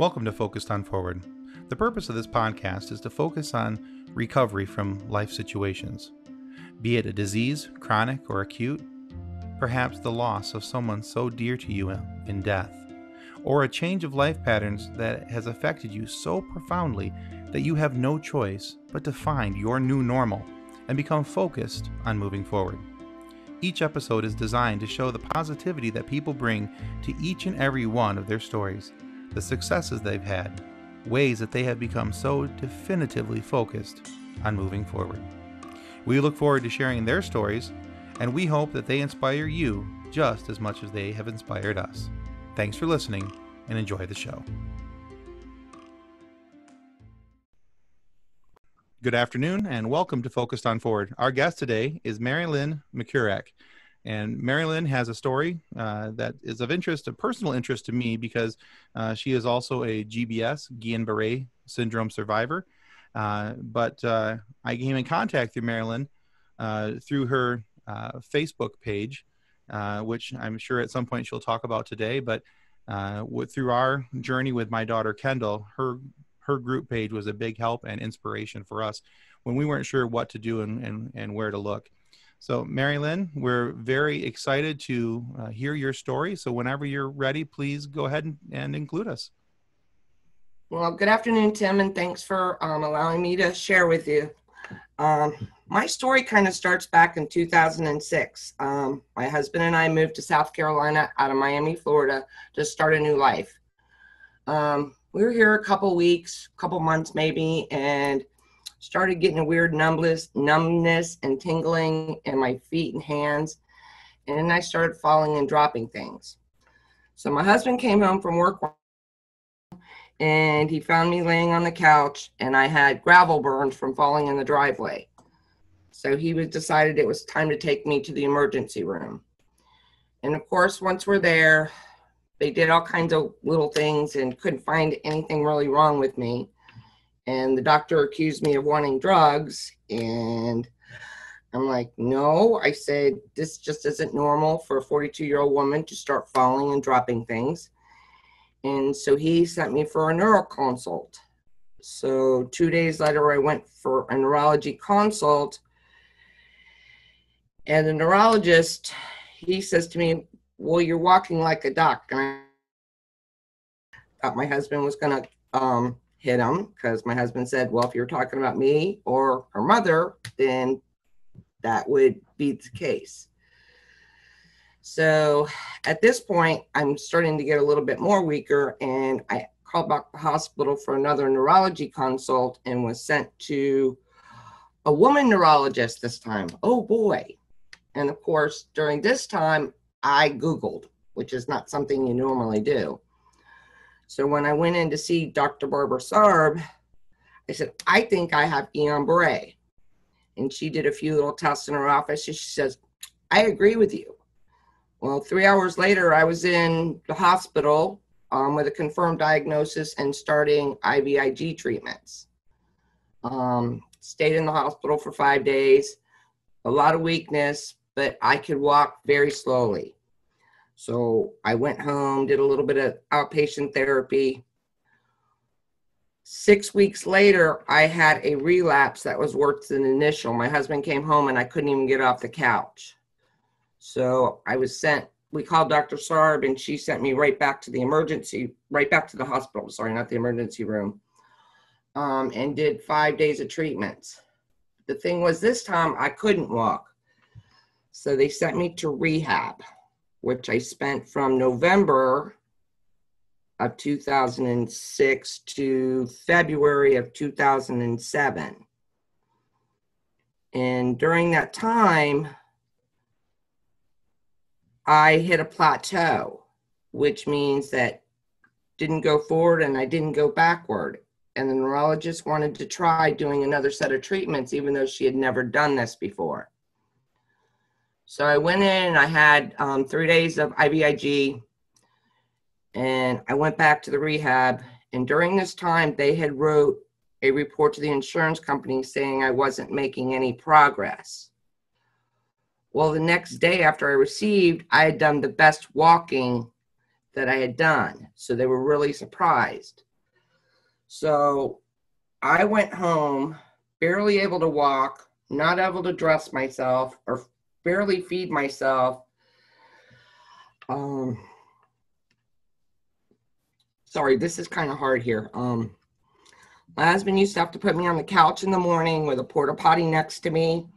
Welcome to Focused on Forward. The purpose of this podcast is to focus on recovery from life situations, be it a disease, chronic or acute, perhaps the loss of someone so dear to you in death, or a change of life patterns that has affected you so profoundly that you have no choice but to find your new normal and become focused on moving forward. Each episode is designed to show the positivity that people bring to each and every one of their stories, the successes they've had, ways that they have become so definitively focused on moving forward. We look forward to sharing their stories, and we hope that they inspire you just as much as they have inspired us. Thanks for listening, and enjoy the show. Good afternoon, and welcome to Focused on Forward. Our guest today is Merrilyn Macurak. And Merrilyn has a story that is of interest, a personal interest to me, because she is also a GBS, Guillain-Barre Syndrome survivor. But I came in contact with Merrilyn through her Facebook page, which I'm sure at some point she'll talk about today. But through our journey with my daughter, Kendall, her group page was a big help and inspiration for us when we weren't sure what to do and where to look. So, Merrilyn, we're very excited to hear your story. So whenever you're ready, please go ahead and include us. Well, good afternoon, Tim, and thanks for allowing me to share with you. My story kind of starts back in 2006. My husband and I moved to South Carolina out of Miami, Florida, to start a new life. We were here a couple weeks, couple months maybe, and started getting a weird numbness and tingling in my feet and hands. And then I started falling and dropping things. So my husband came home from work and he found me laying on the couch, and I had gravel burns from falling in the driveway. So he decided it was time to take me to the emergency room. And of course, once we're there, they did all kinds of little things and couldn't find anything really wrong with me. And the doctor accused me of wanting drugs. And I'm like, no. I said, this just isn't normal for a 42-year-old woman to start falling and dropping things. And so he sent me for a neuro consult. So 2 days later, I went for a neurology consult. And the neurologist, he says to me, well, you're walking like a duck. And I thought my husband was going to hit him, because my husband said, well, if you're talking about me or her mother, then that would be the case. So at this point, I'm starting to get a little bit more weaker, and I called back the hospital for another neurology consult and was sent to a woman neurologist this time. Oh boy. And of course, during this time, I Googled, which is not something you normally do. So when I went in to see Dr. Barbara Sarb, I said, I think I have Guillain-Barre. And she did a few little tests in her office, and she says, I agree with you. Well, 3 hours later, I was in the hospital with a confirmed diagnosis and starting IVIG treatments. Stayed in the hospital for 5 days, a lot of weakness, but I could walk very slowly. So I went home, did a little bit of outpatient therapy. 6 weeks later, I had a relapse that was worse than initial. My husband came home and I couldn't even get off the couch. So I was sent, we called Dr. Sarb, and she sent me right back to the hospital, sorry, not the emergency room, and did 5 days of treatments. The thing was, this time I couldn't walk. So they sent me to rehab, which I spent from November of 2006 to February of 2007. And during that time, I hit a plateau, which means that didn't go forward and I didn't go backward. And the neurologist wanted to try doing another set of treatments, even though she had never done this before. So I went in and I had 3 days of IVIG, and I went back to the rehab. And during this time, they had wrote a report to the insurance company saying I wasn't making any progress. Well, the next day after I received, I had done the best walking that I had done. So they were really surprised. So I went home, barely able to walk, not able to dress myself or barely feed myself. Sorry, this is kind of hard here. My husband used to have to put me on the couch in the morning with a porta potty next to me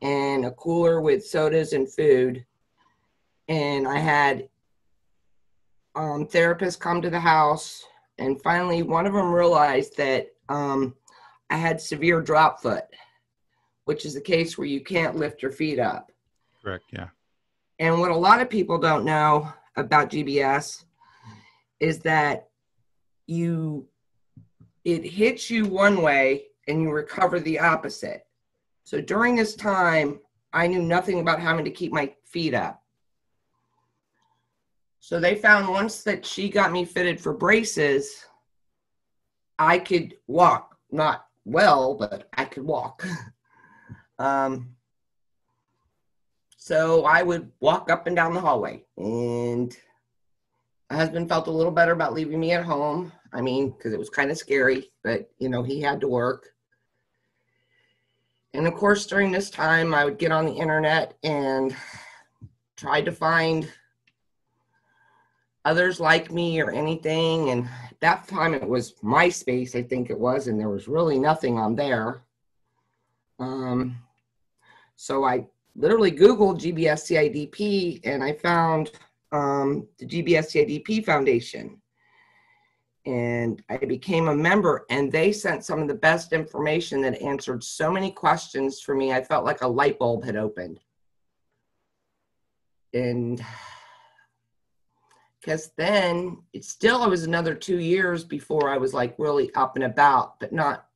and a cooler with sodas and food. And I had therapists come to the house, and finally one of them realized that I had severe drop foot, which is a case where you can't lift your feet up. Correct, yeah. And what a lot of people don't know about GBS is that it hits you one way and you recover the opposite. So during this time, I knew nothing about having to keep my feet up. So they found once that she got me fitted for braces, I could walk, not well, but I could walk. So I would walk up and down the hallway, and my husband felt a little better about leaving me at home. I mean, because it was kind of scary, but, you know, he had to work. And of course, during this time, I would get on the internet and try to find others like me or anything. And at that time, it was MySpace, I think it was, and there was really nothing on there. So I literally Googled GBS-CIDP, and I found the GBS-CIDP Foundation. And I became a member, and they sent some of the best information that answered so many questions for me. I felt like a light bulb had opened. And because then it was another 2 years before I was like really up and about, but not,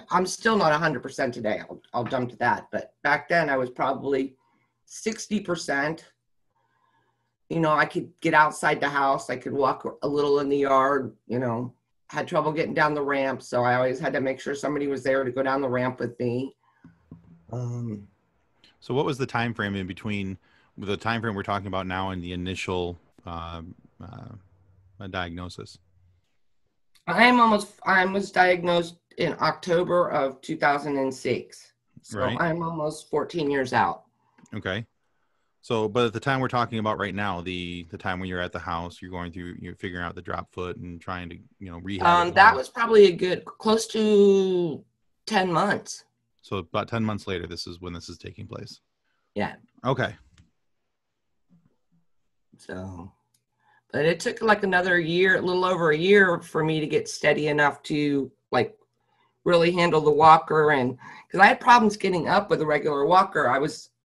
I'm still not 100% today. I'll jump to that. But back then I was probably 60%. You know, I could get outside the house. I could walk a little in the yard, you know, had trouble getting down the ramp. So I always had to make sure somebody was there to go down the ramp with me. So what was the time frame in between the time frame we're talking about now and the initial diagnosis? I was diagnosed in October of 2006. So right. I'm almost 14 years out. Okay. So, but at the time we're talking about right now, the time when you're at the house, you're figuring out the drop foot and trying to, you know, rehab. That was probably a good close to 10 months. So about 10 months later, this is when this is taking place. Yeah. Okay. So, but it took like another year, a little over a year for me to get steady enough to like really handle the walker. And because I had problems getting up with a regular walker,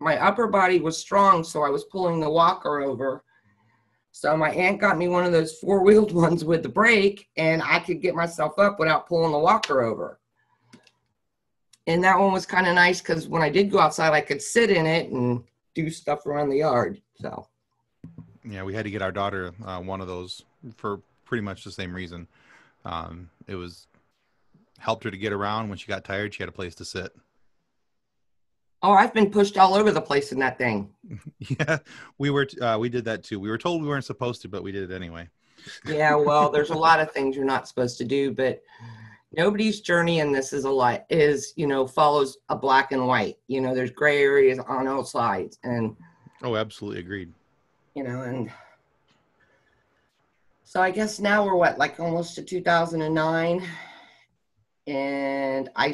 my upper body was strong, so I was pulling the walker over. So my aunt got me one of those four-wheeled ones with the brake, and I could get myself up without pulling the walker over. And that one was kind of nice because when I did go outside, I could sit in it and do stuff around the yard. So yeah, we had to get our daughter one of those for pretty much the same reason. It was helped her to get around. When she got tired, she had a place to sit. Oh, I've been pushed all over the place in that thing. Yeah, we did that too. We were told we weren't supposed to, but we did it anyway. Yeah, well, there's a lot of things you're not supposed to do, but nobody's journey in this follows a black and white. You know, there's gray areas on all sides. And oh, absolutely agreed. You know, and so I guess now we're like almost to 2009. And I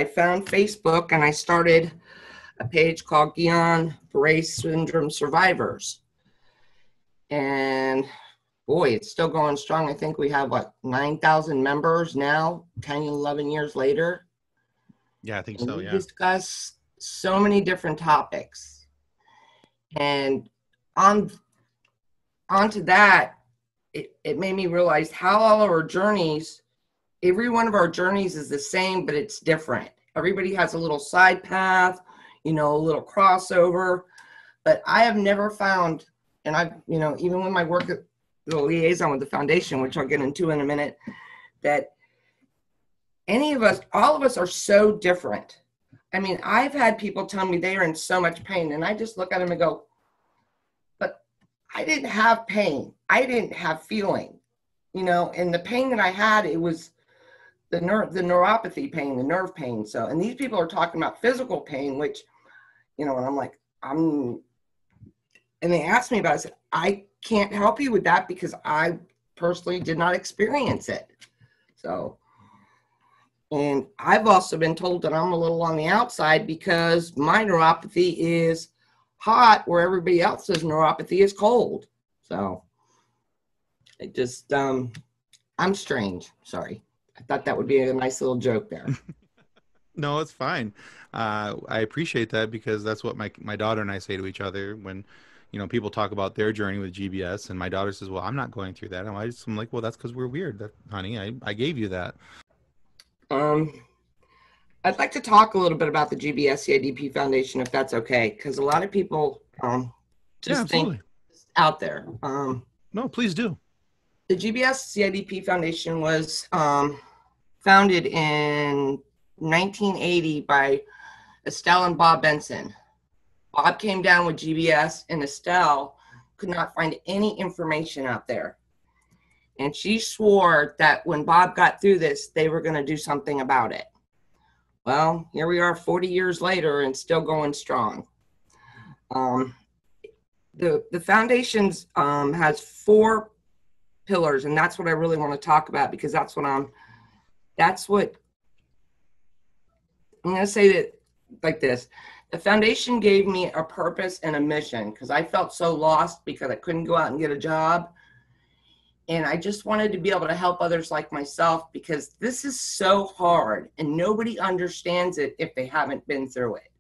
found Facebook, and I started a page called Guillain-Barre Syndrome Survivors. And boy, it's still going strong. I think we have 9,000 members now, 10, 11 years later. Yeah, I think so. We Yeah. discuss so many different topics. And onto that, it made me realize how all of our journeys, every one of our journeys is the same, but it's different. Everybody has a little side path, a little crossover. But I have never found, and even when my work at the liaison with the foundation, which I'll get into in a minute, that all of us are so different. I mean, I've had people tell me they are in so much pain, and I just look at them and go, but I didn't have pain. I didn't have feeling. and the pain that I had, it was the neuropathy pain, the nerve pain. So, and these people are talking about physical pain, which, and I'm like, and they asked me about it. I said, I can't help you with that because I personally did not experience it. So, and I've also been told that I'm a little on the outside because my neuropathy is hot where everybody else's neuropathy is cold. So it just, I'm strange. Sorry. I thought that would be a nice little joke there. No, it's fine. I appreciate that because that's what my daughter and I say to each other when, people talk about their journey with GBS, and my daughter says, well, I'm not going through that. And I'm like, well, that's because we're weird, honey. I gave you that. I'd like to talk a little bit about the GBS-CIDP Foundation, if that's okay, because a lot of people just think it's out there. No, please do. The GBS-CIDP Foundation was founded in 1980 by Estelle and Bob Benson. Bob came down with GBS, and Estelle could not find any information out there. And she swore that when Bob got through this, they were going to do something about it. Well, here we are 40 years later and still going strong. The foundation has 4 pillars, and that's what I really want to talk about because that's what I'm going to say that like this. The foundation gave me a purpose and a mission because I felt so lost because I couldn't go out and get a job. And I just wanted to be able to help others like myself because this is so hard and nobody understands it if they haven't been through it.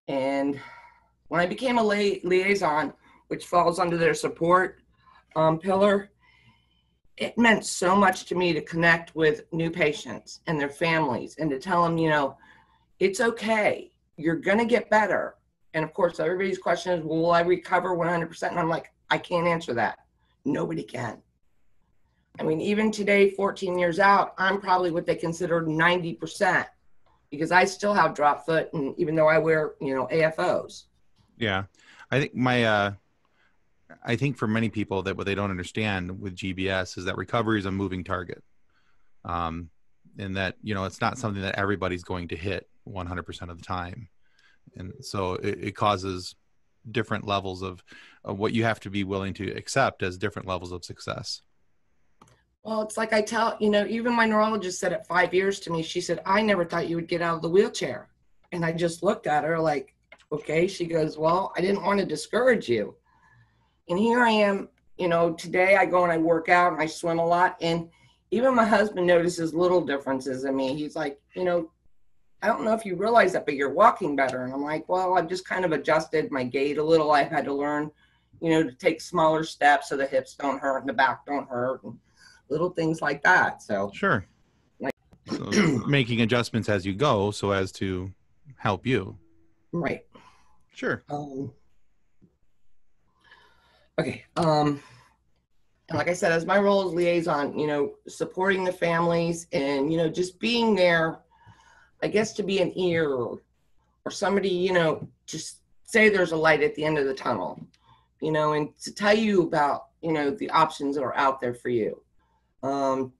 And when I became a liaison, which falls under their support pillar, it meant so much to me to connect with new patients and their families and to tell them, it's okay. You're going to get better. And of course, everybody's question is, will I recover 100%? And I'm like, I can't answer that. Nobody can. I mean, even today, 14 years out, I'm probably what they consider 90% because I still have drop foot. And even though I wear, AFOs. Yeah. I think for many people that what they don't understand with GBS is that recovery is a moving target. And that, it's not something that everybody's going to hit 100% of the time. And so it causes different levels of what you have to be willing to accept as different levels of success. Well, it's like I tell, even my neurologist said at 5 years to me, she said, I never thought you would get out of the wheelchair. And I just looked at her like, okay. She goes, well, I didn't want to discourage you. And here I am, today I go and I work out and I swim a lot. And even my husband notices little differences in me. He's like, I don't know if you realize that, but you're walking better. And I'm like, well, I've just kind of adjusted my gait a little. I've had to learn, to take smaller steps so the hips don't hurt and the back don't hurt and little things like that. So sure. So making adjustments as you go so as to help you. Right. Sure. Okay. And like I said, as my role as liaison, supporting the families and, just being there, I guess to be an ear or somebody, just say there's a light at the end of the tunnel, and to tell you about, the options that are out there for you. To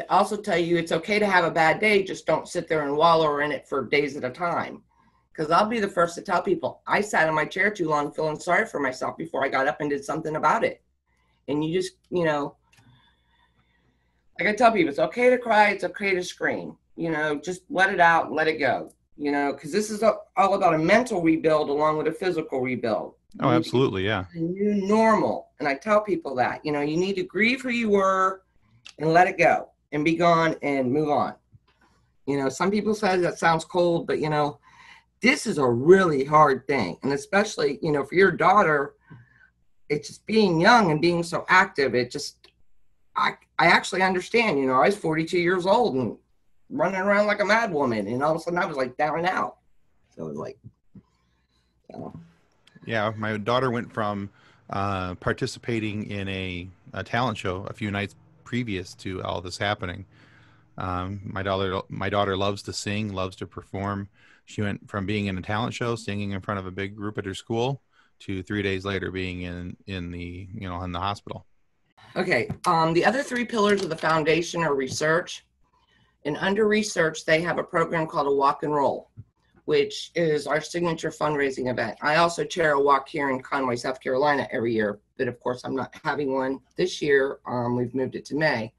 also tell you it's okay to have a bad day, just don't sit there and wallow in it for days at a time. Because I'll be the first to tell people, I sat in my chair too long feeling sorry for myself before I got up and did something about it. And you just, like I tell people, it's okay to cry, it's okay to scream. Just let it out and let it go, because this is all about a mental rebuild along with a physical rebuild. Oh, absolutely. Yeah. A new normal. And I tell people that, you need to grieve who you were and let it go and be gone and move on. Some people say that sounds cold, but, this is a really hard thing. And especially, for your daughter, it's just being young and being so active. It just, I actually understand, I was 42 years old and running around like a mad woman. And all of a sudden I was like down and out. So it was like, Yeah. My daughter went from participating in a talent show a few nights previous to all this happening. My daughter loves to sing, loves to perform. She went from being in a talent show, singing in front of a big group at her school, to 3 days later being in the hospital. Okay, the other three pillars of the foundation are research. And under research, they have a program called a walk and roll, which is our signature fundraising event. I also chair a walk here in Conway, South Carolina every year, but of course I'm not having one this year. We've moved it to May.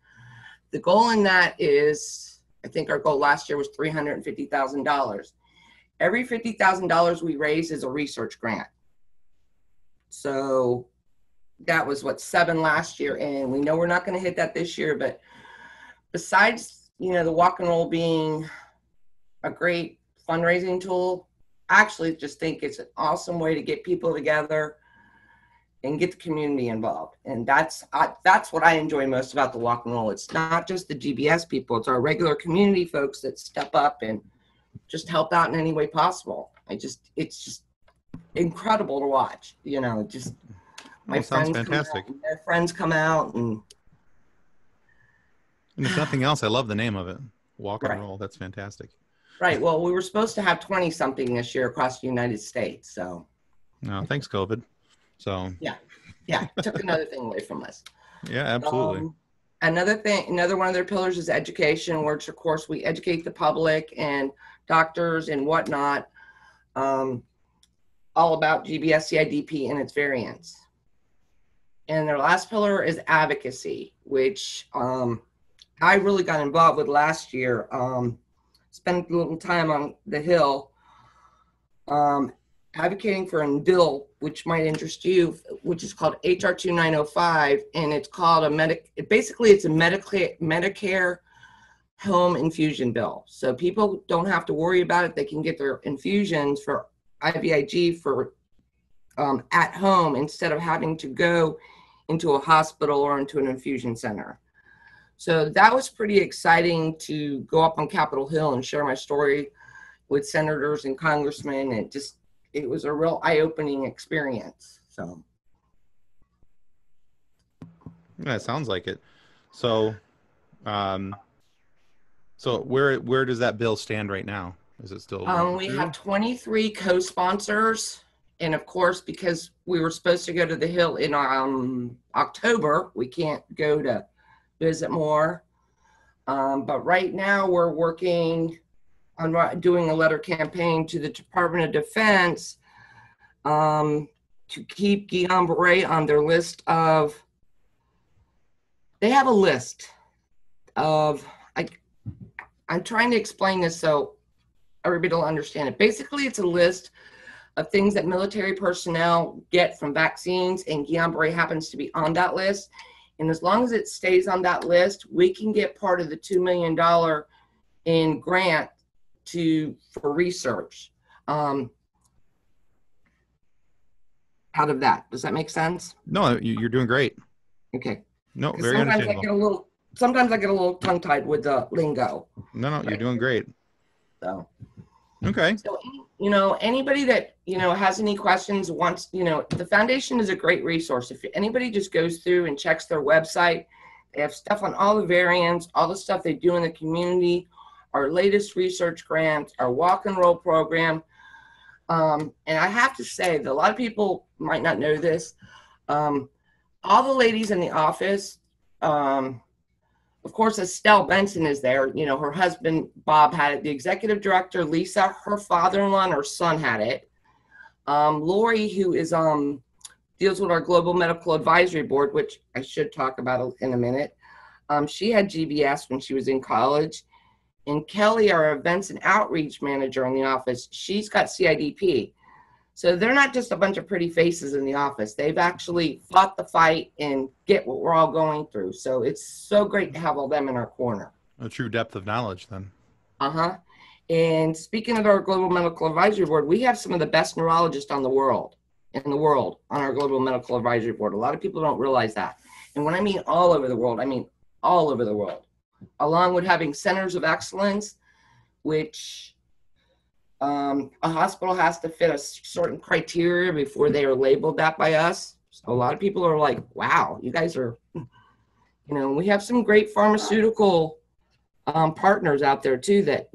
The goal in that is, I think our goal last year was $350,000. Every $50,000 we raise is a research grant. So that was what, 7 last year, and we know we're not going to hit that this year. But besides, the walk and roll being a great fundraising tool, I actually just think it's an awesome way to get people together and get the community involved. And that's what I enjoy most about the walk and roll. It's not just the GBS people, it's our regular community folks that step up and just help out in any way possible. It's just incredible to watch. My sounds fantastic. Their friends come out, and if nothing else, I love the name of it. Walk and Right. roll. That's fantastic. Right. Well, we were supposed to have 20 something this year across the United States. So No, thanks, COVID. So yeah, took another thing away from us. yeah, absolutely. Another one of their pillars is education, which of course we educate the public and doctors and whatnot, all about GBS-CIDP and its variants. And their last pillar is advocacy, which I really got involved with last year. Spent a little time on the Hill advocating for a bill which might interest you, which is called HR 2905, and it's called basically it's a Medicare home infusion bill. So people don't have to worry about it. They can get their infusions for IVIG for at home instead of having to go into a hospital or into an infusion center. So that was pretty exciting to go up on Capitol Hill and share my story with senators and congressmen. And it was a real eye-opening experience. So. Yeah, it sounds like it. So, so where does that bill stand right now? Is it still? We have 23 co-sponsors. And of course, because we were supposed to go to the Hill in October, we can't go to visit more. But right now we're working on doing a letter campaign to the Department of Defense to keep Guillain-Barre on their list of, they have a list of, I'm trying to explain this so everybody will understand it. Basically, it's a list of things that military personnel get from vaccines, and Guillain-Barre happens to be on that list. And as long as it stays on that list, we can get part of the $2 million in grant for research out of that. Does that make sense? No, you're doing great. Okay. No, very understandable. Sometimes I get a little tongue-tied with the lingo. No, right? You're doing great. So. Okay. So, anybody that, has any questions, wants, the foundation is a great resource. If anybody just goes through and checks their website, they have stuff on all the variants, all the stuff they do in the community, our latest research grants, our walk and roll program. And I have to say that a lot of people might not know this. All the ladies in the office, of course, Estelle Benson is there. Her husband, Bob, had it. The executive director, Lisa, her father-in-law, and her son had it. Lori, who is deals with our Global Medical Advisory Board, which I should talk about in a minute. She had GBS when she was in college. And Kelly, our events and outreach manager in the office, she's got CIDP. So they're not just a bunch of pretty faces in the office. They've actually fought the fight and get what we're all going through. So it's so great to have all them in our corner. A true depth of knowledge then. Uh-huh. And speaking of our Global Medical Advisory Board, we have some of the best neurologists in the world on our Global Medical Advisory Board. A lot of people don't realize that. And when I mean all over the world, I mean all over the world. Along with having centers of excellence, which a hospital has to fit a certain criteria before they are labeled that by us. So a lot of people are like, wow, you guys are, we have some great pharmaceutical partners out there too that,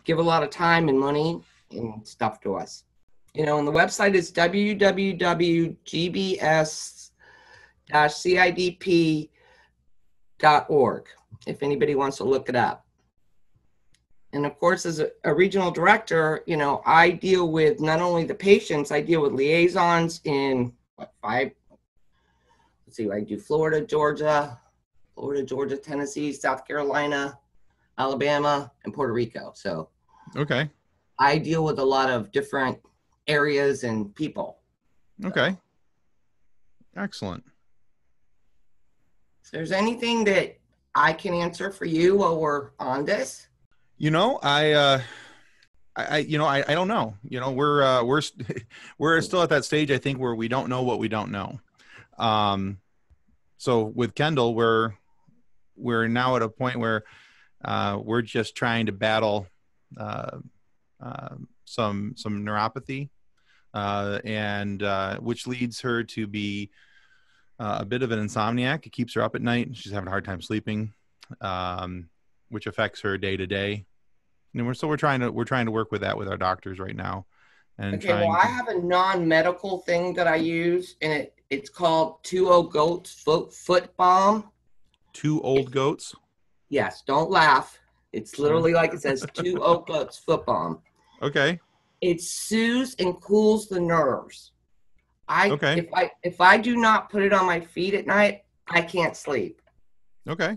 give a lot of time and money and stuff to us. And the website is www.gbs GBS-CIDP.org if anybody wants to look it up. And of course, as a regional director, you know, I deal with not only the patients, I deal with liaisons in I do Florida, Georgia, Tennessee, South Carolina, Alabama, and Puerto Rico. So okay, I deal with a lot of different areas and people. Okay. Excellent. If there's anything that I can answer for you while we're on this. You know, I don't know. You know, we're still at that stage, I think, where we don't know what we don't know. So with Kendall, we're now at a point where we're just trying to battle some neuropathy, and which leads her to be a bit of an insomniac. It keeps her up at night. She's having a hard time sleeping, which affects her day to day. And we're trying to work with that with our doctors right now. And okay, well, I have a non-medical thing that I use, and it's called 2 Old Goats foot balm. 2 Old Goats? Yes, don't laugh. It's literally like it says 2 Old Goats foot balm. Okay. It soothes and cools the nerves. Okay. If I do not put it on my feet at night, I can't sleep. Okay.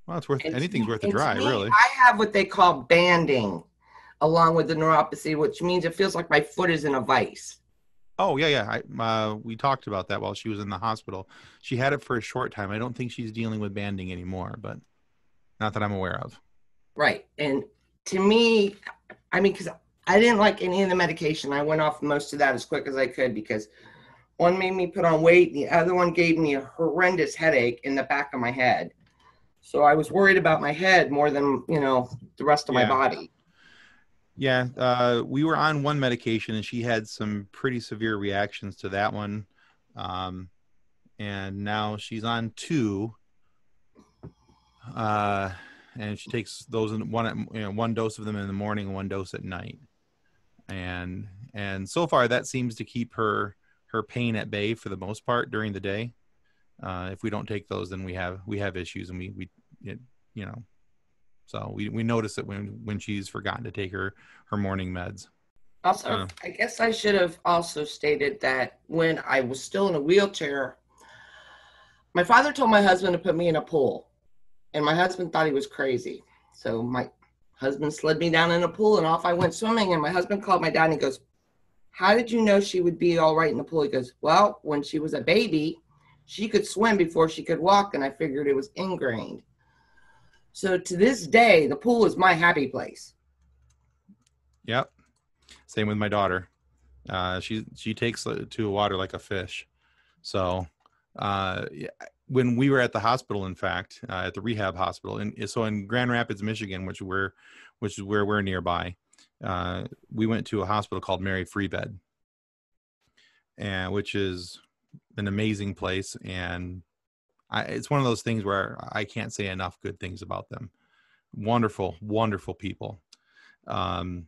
Well, it's worth anything's worth a try, really. I have what they call banding along with the neuropathy, which means it feels like my foot is in a vice. Oh, yeah. We talked about that while she was in the hospital. She had it for a short time. I don't think she's dealing with banding anymore, but not that I'm aware of. Right. And to me, I mean, because I didn't like any of the medication. I went off most of that as quick as I could because one made me put on weight. The other one gave me a horrendous headache in the back of my head. So I was worried about my head more than, you know, the rest of my body. Yeah. We were on one medication and she had some pretty severe reactions to that one. And now she's on 2. And she takes those in one dose of them in the morning and 1 dose at night. And so far that seems to keep her pain at bay for the most part during the day. If we don't take those, then we have issues, and we so we notice it when she's forgotten to take her morning meds. Also, I guess I should have also stated that when I was still in a wheelchair, my father told my husband to put me in a pool, and my husband thought he was crazy. So my husband slid me down in a pool, and off I went swimming. And my husband called my dad, and he goes, "How did you know she would be all right in the pool?" He goes, "Well, when she was a baby, she could swim before she could walk, and I figured it was ingrained." So to this day, the pool is my happy place. Yep. Same with my daughter. She takes to water like a fish. So when we were at the hospital, in fact, at the rehab hospital, so in Grand Rapids, Michigan, which is where we're nearby, we went to a hospital called Mary Free Bed, and which is an amazing place. And it's one of those things where I can't say enough good things about them. Wonderful, wonderful people. But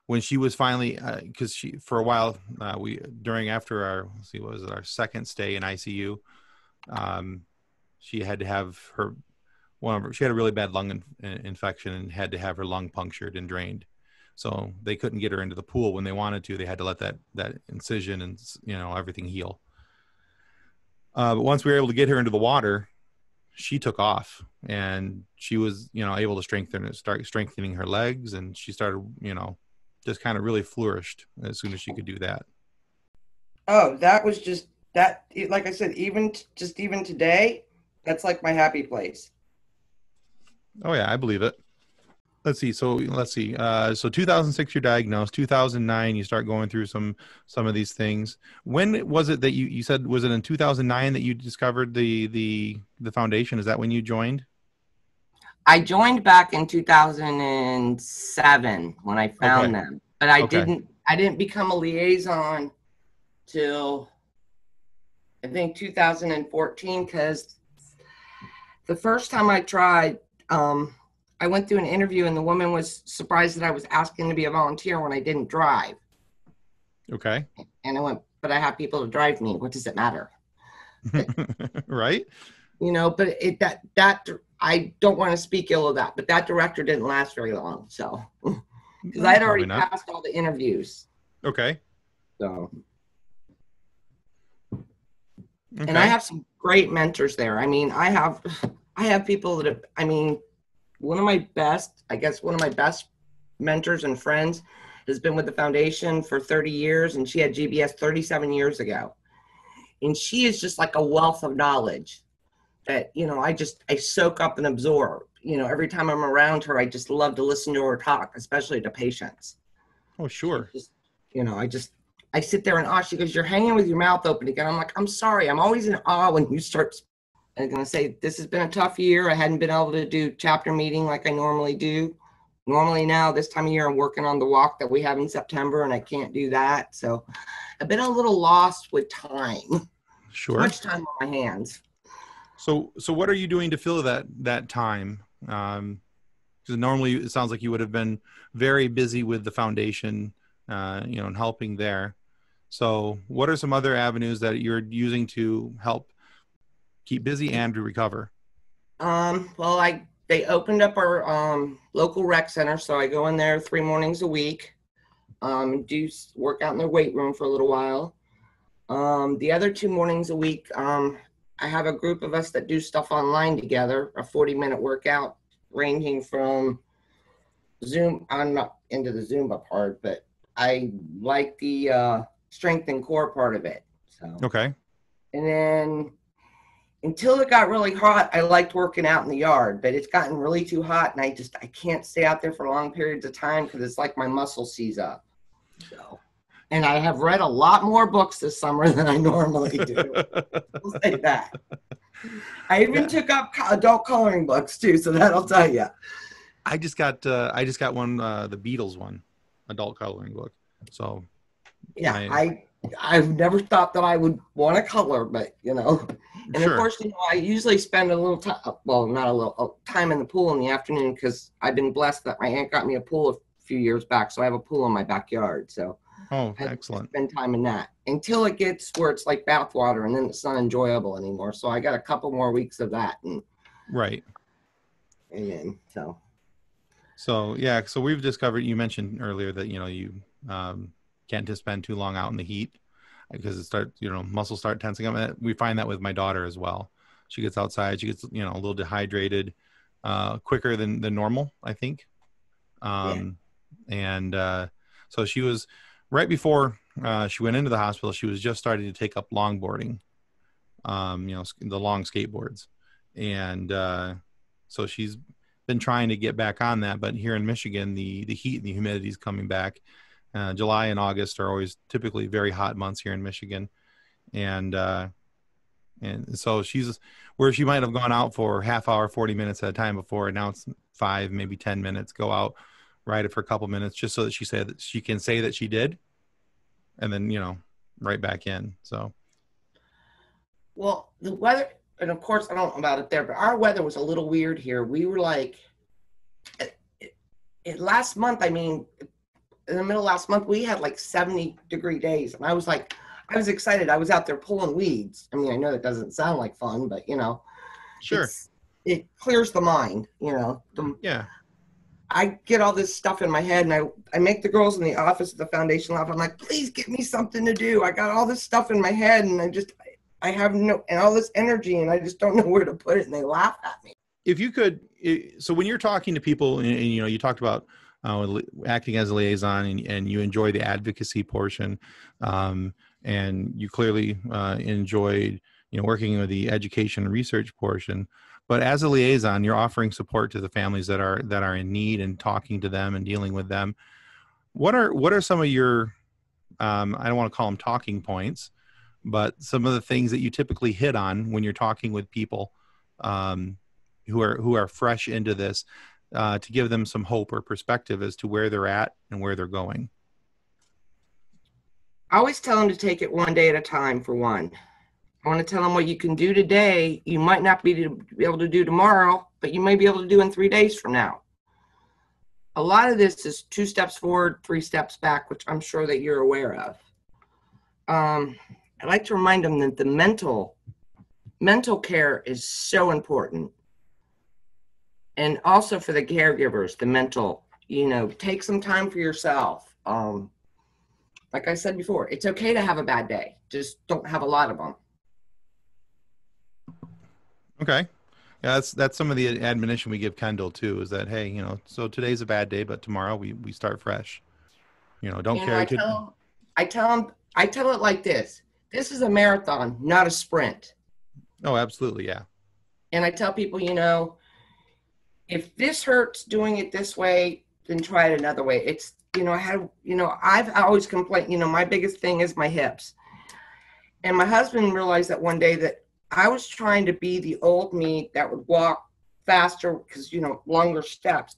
when she was finally, because for a while, after our second stay in ICU, she had to have she had a really bad lung infection and had to have her lung punctured and drained. So they couldn't get her into the pool when they wanted to. They had to let that incision and everything heal. But once we were able to get her into the water, she took off, and she was, able to start strengthening her legs, and she started, just kind of really flourished as soon as she could do that. Oh, that was just that. Like I said, even today, that's like my happy place. Oh yeah, I believe it. Let's see. So 2006 you're diagnosed. 2009 you start going through some of these things. When was it that you said, was it in 2009 that you discovered the foundation? Is that when you joined? I joined back in 2007 when I found them, but I didn't become a liaison till I think 2014, because the first time I tried, I went through an interview, and the woman was surprised that I was asking to be a volunteer when I didn't drive. Okay. And I went, but I have people to drive me. What does it matter? Right? But that I don't want to speak ill of that, but that director didn't last very long. So, because I had already passed all the interviews. Okay. So, Okay. and I have some great mentors there. I mean, I have people that have, I mean, one of my best mentors and friends has been with the foundation for 30 years, and she had GBS 37 years ago. And she is just like a wealth of knowledge that, I soak up and absorb. Every time I'm around her, I just love to listen to her talk, especially to patients. Oh, sure. I sit there in awe. She goes, "You're hanging with your mouth open again." I'm like, "I'm sorry. I'm always in awe when you start." I'm going to say, this has been a tough year. I hadn't been able to do chapter meeting like I normally do. Normally now, this time of year, I'm working on the walk that we have in September, and I can't do that. So I've been a little lost with time. Sure. Too much time on my hands. So what are you doing to fill that time? Because normally it sounds like you would have been very busy with the foundation, and helping there. So what are some other avenues that you're using to help keep busy and to recover? Well, they opened up our local rec center, so I go in there 3 mornings a week, do work out in their weight room for a little while. The other 2 mornings a week, I have a group of us that do stuff online together, a 40-minute workout ranging from Zoom. I'm not into the Zumba part, but I like the strength and core part of it. So Okay. And then until it got really hot, I liked working out in the yard, but it's gotten really too hot, and I can't stay out there for long periods of time because it's like my muscles seize up. So, and I have read a lot more books this summer than I normally do. I'll say that. I even took up adult coloring books too, so that'll tell you. I just got one, the Beatles one, adult coloring book. So yeah, I've never thought that I would want to color, but and sure. Of course, I usually spend a little time, well, not a little time in the pool in the afternoon, because I've been blessed that my aunt got me a pool a few years back, so I have a pool in my backyard. So excellent. I spend time in that until it gets where it's like bath water, and then it's not enjoyable anymore. So I got a couple more weeks of that, right. And then So yeah, so we've discovered. You mentioned earlier that you can't just spend too long out in the heat because muscles start tensing up. We find that with my daughter as well. She gets outside, she gets a little dehydrated quicker than normal, I think. And so she was, right before she went into the hospital, she was just starting to take up longboarding, the long skateboards. And so she's been trying to get back on that, but here in Michigan, the heat and the humidity is coming back. July and August are always typically very hot months here in Michigan. And so she's where she might have gone out for half hour, 40 minutes at a time before, and now it's 5, maybe 10 minutes, go out, ride it for a couple minutes, just so that she can say that she did, and then, right back in. So. Well, the weather, and of course I don't know about it there, but our weather was a little weird here. We were like, last month, in the middle of last month, we had like 70-degree days, and I was excited. I was out there pulling weeds. I know that doesn't sound like fun, but Sure, it clears the mind. Yeah. I get all this stuff in my head, and I make the girls in the office at the foundation laugh. I'm like, please give me something to do. I got all this stuff in my head, and I have all this energy, and I just don't know where to put it, and they laugh at me. If you could, so when you're talking to people, and you talked about acting as a liaison, and you enjoy the advocacy portion, and you clearly enjoyed working with the education and research portion. But as a liaison, you're offering support to the families that are in need and talking to them and dealing with them. What are some of your I don't want to call them talking points, but some of the things that you typically hit on when you're talking with people who are fresh into this, to give them some hope or perspective as to where they're at and where they're going? I always tell them to take it one day at a time. For one, I want to tell them what you can do today. You might not be able to do tomorrow, but you may be able to do in 3 days from now. A lot of this is 2 steps forward, 3 steps back, which I'm sure that you're aware of. I like to remind them that the mental care is so important. And also for the caregivers, the mental, take some time for yourself. Like I said before, it's okay to have a bad day. Just don't have a lot of them. Okay. Yeah, that's some of the admonition we give Kendall too, is that, hey, so today's a bad day, but tomorrow we start fresh. Don't carry to. I tell it like this. This is a marathon, not a sprint. Oh, absolutely. Yeah. And I tell people, if this hurts doing it this way, then try it another way. It's, I've always complained, my biggest thing is my hips. And my husband realized that one day that I was trying to be the old me that would walk faster because, longer steps.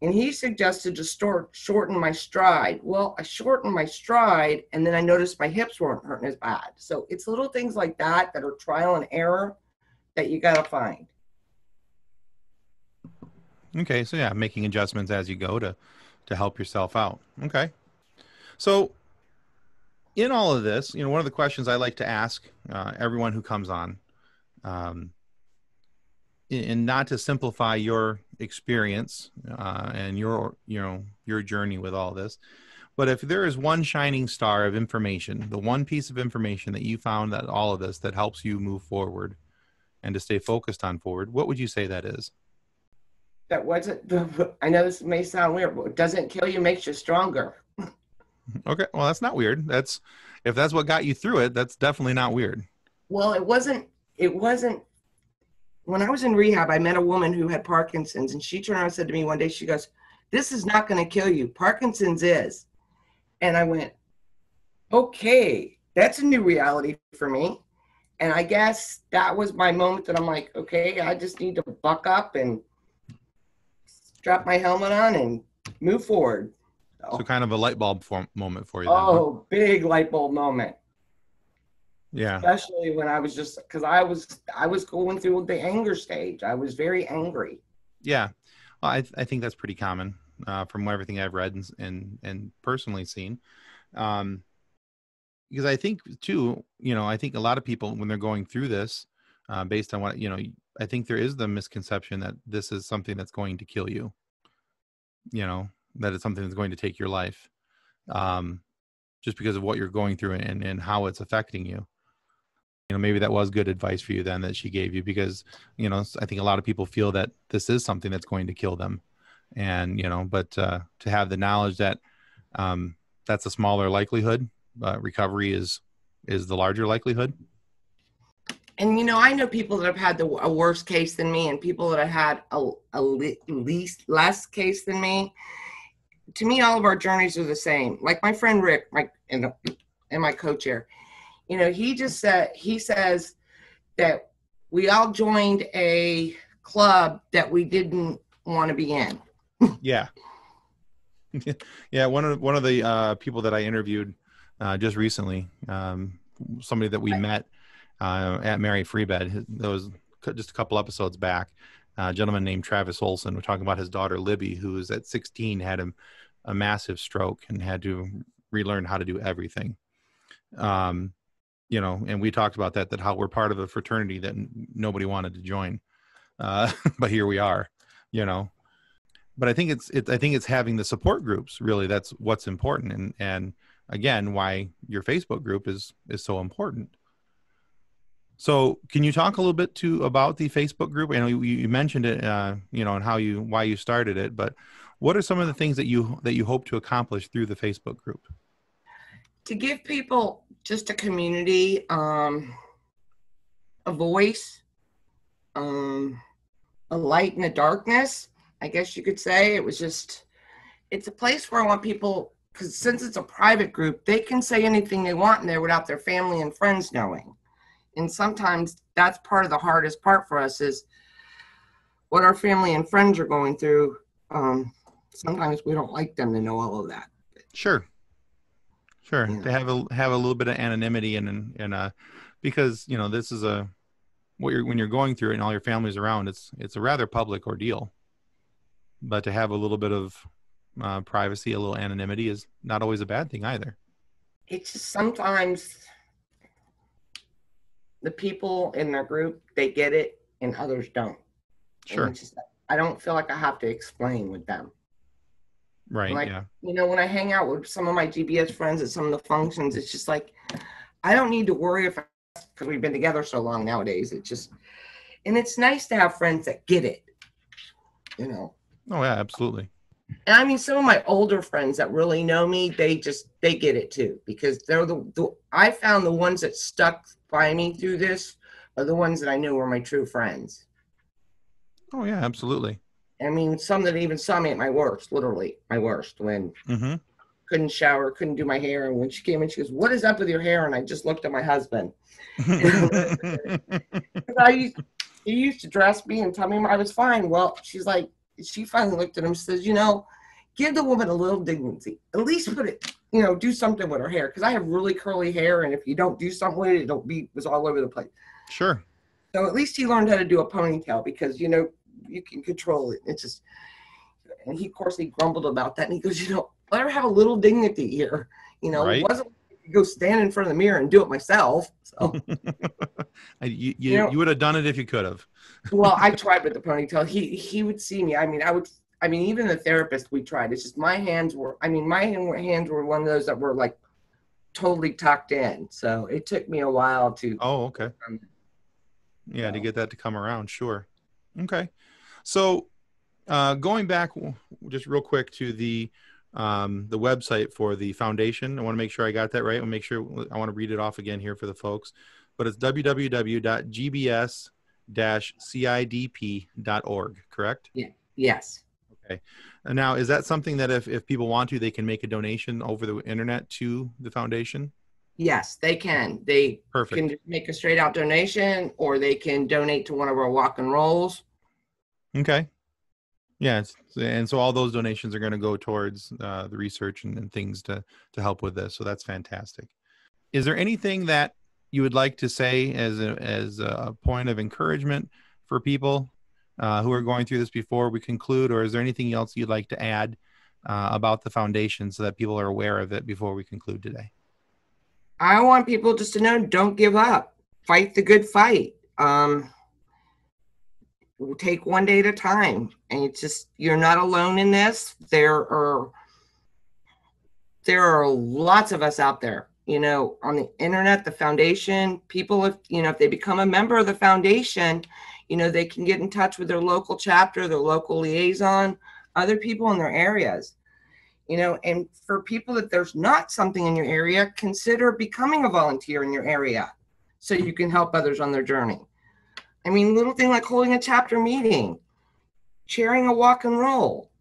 And he suggested to shorten my stride. Well, I shortened my stride, and then I noticed my hips weren't hurting as bad. So it's little things like that are trial and error that you got to find. Okay. So yeah, making adjustments as you go to help yourself out. Okay. So in all of this, one of the questions I like to ask everyone who comes on, and not to simplify your experience and your journey with all this, but if there is one shining star of information, the one piece of information that you found that all of this that helps you move forward and to stay focused on forward, what would you say that is? That wasn't, I know this may sound weird, but it doesn't kill you, makes you stronger. Okay. Well, that's not weird. If that's what got you through it, that's definitely not weird. Well, it wasn't, when I was in rehab, I met a woman who had Parkinson's, and she turned around and said to me one day, she goes, "This is not going to kill you. Parkinson's is." And I went, okay, that's a new reality for me. And I guess that was my moment that I'm like, okay, I just need to buck up and strap my helmet on and move forward. So kind of a light bulb moment for you. Oh, then, huh? Big light bulb moment. Yeah. Especially when I was because I was going through the anger stage. I was very angry. Yeah. Well, I think that's pretty common from everything I've read and personally seen. Because I think too, I think a lot of people when they're going through this, based on what, I think there is the misconception that this is something that's going to kill you, that it's something that's going to take your life, just because of what you're going through and how it's affecting you. Maybe that was good advice for you then that she gave you, because, I think a lot of people feel that this is something that's going to kill them. And, but to have the knowledge that that's a smaller likelihood, recovery is the larger likelihood. And, I know people that have had a worse case than me and people that have had a less case than me. To me, all of our journeys are the same. Like my friend Rick, and my co-chair, he says that we all joined a club that we didn't want to be in. Yeah. Yeah. One of the people that I interviewed just recently, somebody that we met at Mary Freebed, that was just a couple episodes back, a gentleman named Travis Olson. We're talking about his daughter, Libby, who was at 16, had a massive stroke and had to relearn how to do everything. And we talked about that how we're part of a fraternity that nobody wanted to join. But here we are, but I think it's having the support groups, really, that's what's important. And again, why your Facebook group is so important. So can you talk a little bit about the Facebook group? I know you mentioned it, and why you started it, but what are some of the things that you hope to accomplish through the Facebook group? To give people just a community, a voice, a light in the darkness, I guess you could say. It's a place where I want people, because since it's a private group, they can say anything they want in there without their family and friends knowing. And sometimes that's part of the hardest part for us, is what our family and friends are going through. Sometimes we don't like them to know all of that. Sure. Yeah. To have a little bit of anonymity and because this is when you're going through it and all your family's around, it's a rather public ordeal. But to have a little bit of privacy, a little anonymity is not always a bad thing either. it's just sometimes the people in their group, they get it and others don't. Sure. And it's just, I don't feel like I have to explain with them. Right. Like, Yeah. when I hang out with some of my GBS friends at some of the functions, it's just like, I don't need to worry if, because we've been together so long nowadays. It's just, and it's nice to have friends that get it, Oh yeah, absolutely. And I mean, some of my older friends that really know me, they get it too, because they're I found the ones that stuck by me through this are the ones that I knew were my true friends. Oh yeah, absolutely. I mean, some that even saw me at my worst, literally my worst, when couldn't shower, couldn't do my hair. And when she came in, she goes, "What is up with your hair?" And I just looked at my husband. He used to dress me and tell me I was fine. Well, she's like, she finally looked at him and says, give the woman a little dignity. At least put it, do something with her hair. Because I have really curly hair. And if you don't do something with it, it's all over the place. Sure. So at least he learned how to do a ponytail because, you can control it. It's just, and he, of course, he grumbled about that. And he goes, let her have a little dignity here. Right. It wasn't go stand in front of the mirror and do it myself. So you would have done it if you could have. Well, I tried with the ponytail. He would see me. I mean, even the therapist we tried. It's just my hands were one of those that were like totally tucked in. So it took me a while to. Oh, okay. Yeah, to get that to come around. Sure. Okay. So going back just real quick to the website for the foundation. I want to make sure I got that right. I want to read it off again here for the folks, but it's www.gbs-CIDP.org, correct? Yeah. Yes. Okay. And now, is that something that if people want to, they can make a donation over the internet to the foundation? Yes, they can. They Perfect. can make a straight out donation, or they can donate to one of our walk and rolls. Okay. Yeah, and so all those donations are going to go towards the research and things to help with this. So that's fantastic. Is there anything that you would like to say as a point of encouragement for people who are going through this before we conclude, or is there anything else you'd like to add about the foundation so that people are aware of it before we conclude today? I want people just to know, don't give up. Fight the good fight. We'll take one day at a time, and it's just, you're not alone in this. There are lots of us out there, on the internet, the foundation. People, if they become a member of the foundation, they can get in touch with their local chapter, their local liaison, other people in their areas, and for people that there's not something in your area, consider becoming a volunteer in your area so you can help others on their journey. I mean, little thing like holding a chapter meeting, chairing a walk and roll.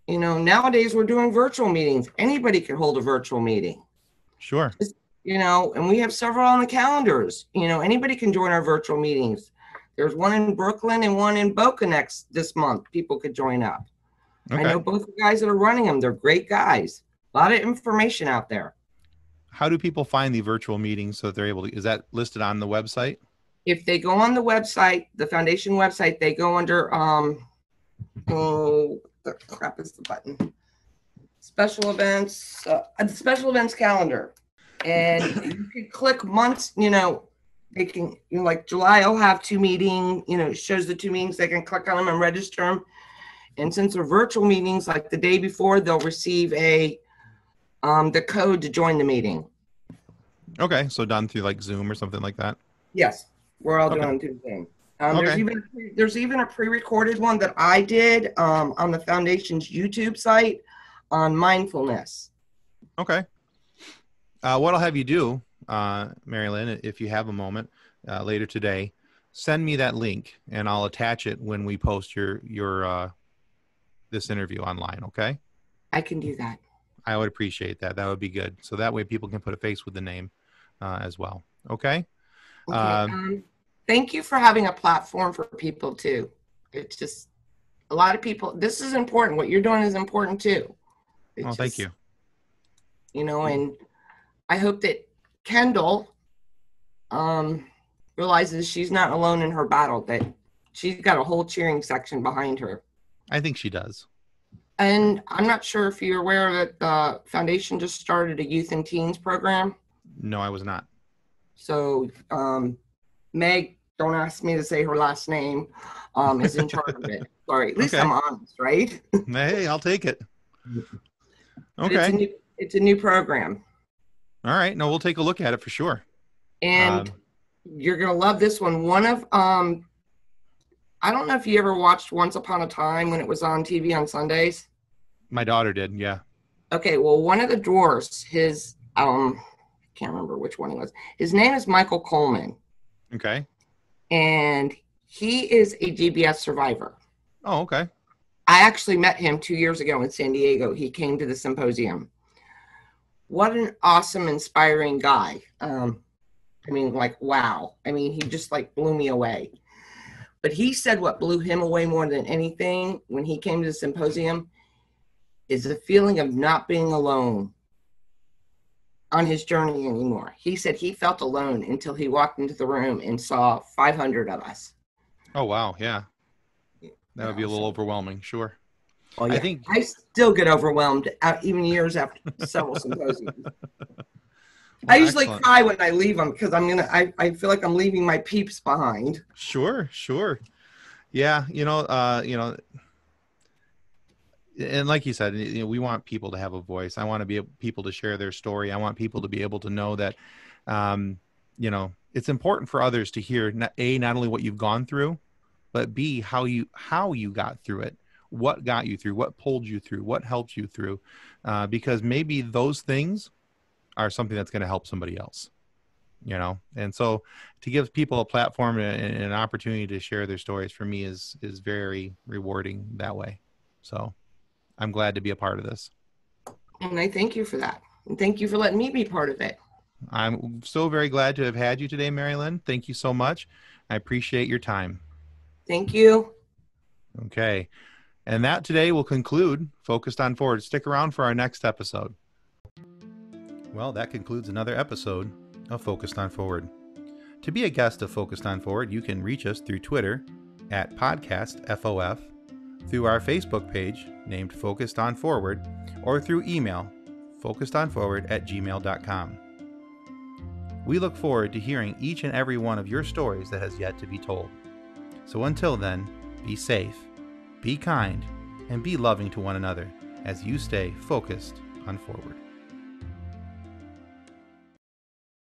Nowadays we're doing virtual meetings. Anybody can hold a virtual meeting. Sure. And we have several on the calendars. Anybody can join our virtual meetings. There's one in Brooklyn and one in Boca this month. People could join up. Okay. I know both the guys that are running them. They're great guys. A lot of information out there. How do people find the virtual meetings so that they're able to, is that listed on the website? If they go on the website, the foundation website, they go under, the crap is the button? Special events, special events calendar. And you can click months, they can, like July, I'll have 2 meetings, it shows the 2 meetings. They can click on them and register them. And since they're virtual meetings, like the day before, they'll receive the code to join the meeting. Okay. So done through like Zoom or something like that? Yes. We're all doing the thing. There's even a pre-recorded one that I did on the foundation's YouTube site on mindfulness. Okay. What I'll have you do, Merrilyn, if you have a moment later today, send me that link and I'll attach it when we post your this interview online. Okay. I can do that. I would appreciate that. That would be good. So that way people can put a face with the name as well. Okay. Thank you for having a platform for people too. It's just a lot of people. This is important. What you're doing is important too. Thank you. And I hope that Kendall realizes she's not alone in her battle, that she's got a whole cheering section behind her. I think she does. And I'm not sure if you're aware that the foundation just started a youth and teens program. No, I was not. So Meg, don't ask me to say her last name, is in charge of it. Sorry, at least Okay. I'm honest, right? Hey, I'll take it. But Okay. it's a new program. All right. No, we'll take a look at it for sure. And you're going to love this one. One of, I don't know if you ever watched Once Upon a Time when it was on TV on Sundays. My daughter did. Yeah. Okay, well, one of the dwarfs, his, I can't remember which one it was. His name is Michael Coleman. Okay. And he is a GBS survivor. Oh, okay. I actually met him 2 years ago in San Diego. He came to the symposium. What an awesome, inspiring guy. I mean, like, wow. I mean, he just like blew me away. But he said what blew him away more than anything when he came to the symposium is the feeling of not being alone on his journey anymore. He said he felt alone until he walked into the room and saw 500 of us. Oh, wow. Yeah. That would be a little overwhelming. Sure. Oh, yeah. I think I still get overwhelmed even years after several symposiums. I usually cry when I leave them because I feel like I'm leaving my peeps behind. Sure. Yeah. And like you said, we want people to have a voice. I want to be people to share their story. I want people to be able to know that, it's important for others to hear not only what you've gone through, but B, how you got through it, what got you through, what pulled you through, what helped you through, because maybe those things are something that's going to help somebody else, and so to give people a platform and an opportunity to share their stories for me is very rewarding that way. So I'm glad to be a part of this. And I thank you for that. And thank you for letting me be part of it. I'm so very glad to have had you today, Merrilyn. Thank you so much. I appreciate your time. Thank you. Okay. And that today will conclude Focused on Forward. Stick around for our next episode. Well, that concludes another episode of Focused on Forward. To be a guest of Focused on Forward, you can reach us through Twitter at podcastfof, through our Facebook page named Focused on Forward, or through email focusedonforward@gmail.com. We look forward to hearing each and every one of your stories that has yet to be told. So until then, be safe, be kind, and be loving to one another as you stay focused on forward.